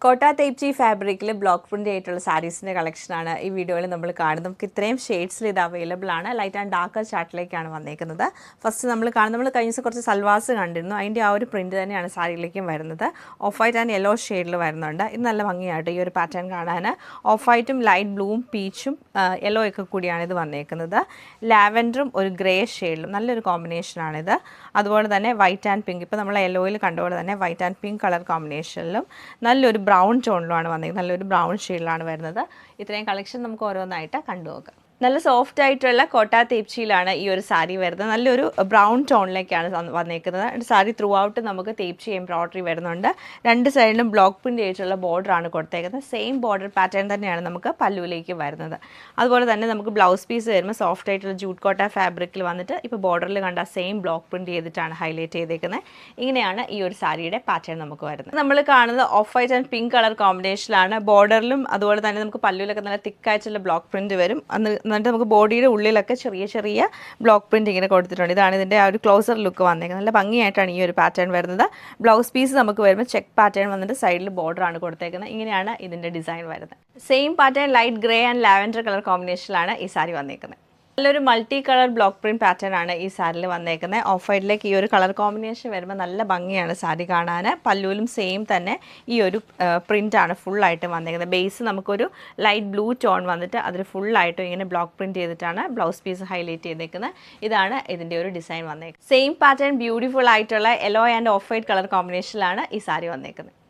കോട്ട തേപ്ചി ഫാബ്രിക്കിൽ block print ആയിട്ടുള്ള സാരീസിൻ്റെ കളക്ഷനാണ് ഈ വീഡിയോയിൽ നമ്മൾ കാണുന്നത്. നമുക്ക് ഇത്രയും ഷെയ്ഡ്സിൽ ഇത് അവൈലബിൾ ആണ്. ലൈറ്റ് ആൻഡ് ഡാർക്ക് ചാർട്ടിലേക്കാണ് വന്നേക്കുന്നത്. ഫസ്റ്റ് നമ്മൾ കഴിഞ്ഞ ദിവസം കുറച്ച് സൽവാസ് കണ്ടിരുന്നു. അതിൻ്റെ ആ ഒരു പ്രിൻറ്റ് തന്നെയാണ് സാരിയിലേക്കും വരുന്നത്. ഓഫ് വൈറ്റ് ആൻഡ് യെല്ലോ ഷെയ്ഡിൽ വരുന്നുണ്ട്. ഇത് നല്ല ഭംഗിയായിട്ട് ഈ ഒരു പാറ്റേൺ കാണാൻ. ഓഫ് വൈറ്റും ലൈറ്റ് ബ്ലൂവും പീച്ചും യെല്ലോ ഒക്കെ കൂടിയാണ് ഇത് വന്നേക്കുന്നത്. ലാവൻഡറും ഒരു ഗ്രേ ഷെയ്ഡിലും നല്ലൊരു കോമ്പിനേഷനാണിത്. അതുപോലെ തന്നെ വൈറ്റ് ആൻഡ് പിങ്ക്, ഇപ്പോൾ നമ്മൾ യെല്ലോയിൽ കണ്ടുപോലെ തന്നെ വൈറ്റ് ആൻഡ് പിങ്ക് കളർ കോമ്പിനേഷനിലും നല്ലൊരു ബ്രൗൺ ടോണിലുമാണ് വന്നിരിക്കുന്നത്. നല്ലൊരു ബ്രൗൺ ഷെയ്ഡിലാണ് വരുന്നത്. ഇത്രയും കളക്ഷൻ നമുക്ക് ഓരോന്നായിട്ട് കണ്ടു നോക്കാം. നല്ല സോഫ്റ്റ് ആയിട്ടുള്ള കോട്ട തേപ്ചിയിലാണ് ഈ ഒരു സാരി വരുന്നത്. നല്ലൊരു ബ്രൗൺ ടോണിലേക്കാണ് വന്നേക്കുന്നത്. സാരി ത്രൂ ഔട്ട് നമുക്ക് തേപ്ചി എംബ്രോയ്ഡറി വരുന്നുണ്ട്. രണ്ട് സൈഡിലും ബ്ലോക്ക് പ്രിൻ്റ് ചെയ്തിട്ടുള്ള ബോർഡറാണ് കൊടുത്തേക്കുന്നത്. സെയിം ബോർഡർ പാറ്റേൺ തന്നെയാണ് നമുക്ക് പല്ലുവിലേക്ക് വരുന്നത്. അതുപോലെ തന്നെ നമുക്ക് ബ്ലൗസ് പീസ് വരുമ്പോൾ സോഫ്റ്റ് ആയിട്ടുള്ള ജൂട്ട് കോട്ട ഫാബ്രിക്കിൽ വന്നിട്ട് ഇപ്പോൾ ബോർഡറിൽ കണ്ട സെയിം ബ്ലോക്ക് പ്രിൻ്റ് ചെയ്തിട്ടാണ് ഹൈലൈറ്റ് ചെയ്തേക്കുന്നത്. ഇങ്ങനെയാണ് ഈ ഒരു സാരിയുടെ പാറ്റേൺ നമുക്ക് വരുന്നത്. നമ്മൾ കാണുന്നത് off white and pink colour കോമ്പിനേഷനിലാണ്. ബോർഡറിലും അതുപോലെ തന്നെ നമുക്ക് പല്ലുവിലൊക്കെ നല്ല തിക്കായിട്ടുള്ള ബ്ലോക്ക് പ്രിൻ്റ് വരും. എന്നിട്ട് നമുക്ക് ബോഡിയുടെ ഉള്ളിലൊക്കെ ചെറിയ ചെറിയ ബ്ലോക്ക് പ്രിൻ്റ് ഇങ്ങനെ കൊടുത്തിട്ടുണ്ട്. ഇതാണ് ഇതിൻ്റെ ആ ഒരു ക്ലോസർ ലുക്ക് വന്നേക്കുന്നത്. നല്ല ഭംഗിയായിട്ടാണ് ഈ ഒരു പാറ്റേൺ വരുന്നത്. ബ്ലൗസ് പീസ് നമുക്ക് വരുമ്പോൾ ചെക്ക് പാറ്റേൺ വന്നിട്ട് സൈഡിൽ ബോർഡറാണ് കൊടുത്തേക്കുന്നത്. ഇങ്ങനെയാണ് ഇതിൻ്റെ ഡിസൈൻ വരുന്നത്. Same pattern light grey and lavender colour കോമ്പിനേഷനിലാണ് ഈ സാരി വന്നേക്കുന്നത്. നല്ലൊരു multi colour block print pattern ആണ് ഈ സാരിയിൽ വന്നേക്കുന്നത്. ഓഫ് വൈറ്റിലേക്ക് ഈ ഒരു കളർ കോമ്പിനേഷൻ വരുമ്പോൾ നല്ല ഭംഗിയാണ് സാരി കാണാൻ. പല്ലുവിലും സെയിം തന്നെ ഈ ഒരു പ്രിൻ്റാണ് ഫുള്ളായിട്ട് വന്നേക്കുന്നത്. ബേസ് നമുക്കൊരു ലൈറ്റ് ബ്ലൂ ടോൺ വന്നിട്ട് അതിൽ ഫുള്ളായിട്ടും ഇങ്ങനെ ബ്ലോക്ക് പ്രിൻറ്റ് ചെയ്തിട്ടാണ് ബ്ലൗസ് പീസ് ഹൈലൈറ്റ് ചെയ്തേക്കുന്നത്. ഇതാണ് ഇതിൻ്റെ ഒരു ഡിസൈൻ വന്നേക്കുന്നത്. സെയിം പാറ്റേൺ ബ്യൂട്ടിഫുൾ ആയിട്ടുള്ള yellow and off white colour കോമ്പിനേഷനിലാണ് ഈ സാരി വന്നേക്കുന്നത്.